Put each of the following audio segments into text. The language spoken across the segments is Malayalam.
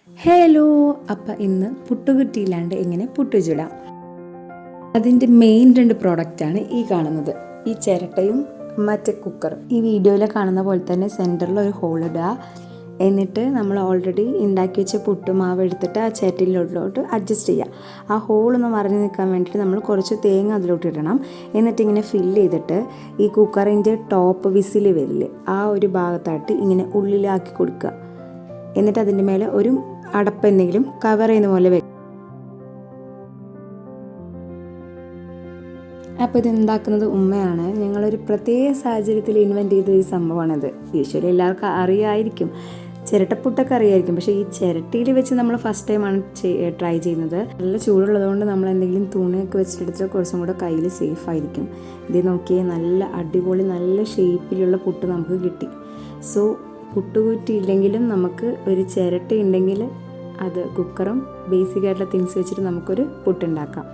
ഹലോ, അപ്പം ഇന്ന് പുട്ടുകുറ്റിയില്ലാണ്ട് എങ്ങനെ പുട്ട് ചുടാം. അതിൻ്റെ മെയിൻ 2 പ്രോഡക്റ്റാണ് ഈ കാണുന്നത്, ഈ ചിരട്ടയും മറ്റേ കുക്കറും. ഈ വീഡിയോയിൽ കാണുന്ന പോലെ തന്നെ സെൻറ്ററിൽ ഒരു ഹോൾ ഇടുക. എന്നിട്ട് നമ്മൾ ഓൾറെഡി ഉണ്ടാക്കി വെച്ച പുട്ടുമാവ് എടുത്തിട്ട് ആ ചിരട്ടയിലോട്ട് അഡ്ജസ്റ്റ് ചെയ്യുക. ആ ഹോളൊന്ന് മറിഞ്ഞ് നിൽക്കാൻ വേണ്ടിയിട്ട് നമ്മൾ കുറച്ച് തേങ്ങ അതിലോട്ട് ഇടണം. എന്നിട്ട് ഇങ്ങനെ ഫില്ല് ചെയ്തിട്ട് ഈ കുക്കറിൻ്റെ ടോപ്പ് വിസിൽ വരില്ലേ, ആ ഒരു ഭാഗത്തായിട്ട് ഇങ്ങനെ ഉള്ളിലാക്കി കൊടുക്കുക. എന്നിട്ട് അതിൻ്റെ മേലെ ഒരു അടപ്പ് എന്തെങ്കിലും കവർ ചെയ്യുന്ന പോലെ വെക്കും. അപ്പോൾ ഇത് ഉണ്ടാക്കുന്നത് ഉമ്മയാണ്. ഞങ്ങളൊരു പ്രത്യേക സാഹചര്യത്തിൽ ഇൻവെൻറ്റ് ചെയ്ത ഒരു സംഭവമാണിത്. യൂഷ്വലി എല്ലാവർക്കും അറിയായിരിക്കും, ചിരട്ടപ്പുട്ടൊക്കെ അറിയായിരിക്കും. പക്ഷേ ഈ ചിരട്ടയിൽ വെച്ച് നമ്മൾ ഫസ്റ്റ് ടൈമാണ് ട്രൈ ചെയ്യുന്നത്. നല്ല ചൂടുള്ളതുകൊണ്ട് നമ്മൾ എന്തെങ്കിലും തുണിയൊക്കെ വെച്ചിട്ടെടുത്താൽ കുറച്ചും കൂടെ കയ്യിൽ സേഫ് ആയിരിക്കും. ഇത് നോക്കിയേ, നല്ല അടിപൊളി നല്ല ഷേപ്പിലുള്ള പുട്ട് നമുക്ക് കിട്ടി. സോ പുട്ടുകുറ്റി ഇല്ലെങ്കിലും നമുക്ക് ഒരു ചിരട്ട ഉണ്ടെങ്കിൽ അത് കുക്കറും ബേസിക് ആയിട്ടുള്ള തിങ്സ് വെച്ചിട്ട് നമുക്കൊരു പുട്ടുണ്ടാക്കാം.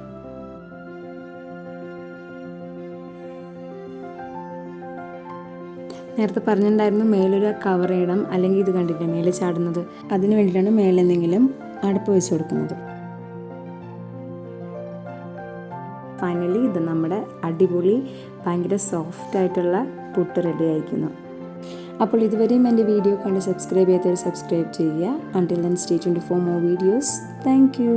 നേരത്തെ പറഞ്ഞിട്ടുണ്ടായിരുന്നു മേലൊരു കവർ ഇടണം, അല്ലെങ്കിൽ ഇത് കണ്ടില്ല മേലെ ചാടുന്നത്, അതിന് വേണ്ടിയിട്ടാണ് മേലെന്തെങ്കിലും അടുപ്പ് വെച്ച് കൊടുക്കുന്നത്. ഫൈനലി ഇത് നമ്മുടെ അടിപൊളി ഭയങ്കര സോഫ്റ്റ് ആയിട്ടുള്ള പുട്ട് റെഡി ആയിരിക്കുന്നു. അപ്പോൾ ഇതുവരെയും എൻ്റെ വീഡിയോ കണ്ട് സബ്സ്ക്രൈബ് ചെയ്യാത്തവർ സബ്സ്ക്രൈബ് ചെയ്യുക. Until then, stay tuned for more videos. Thank you.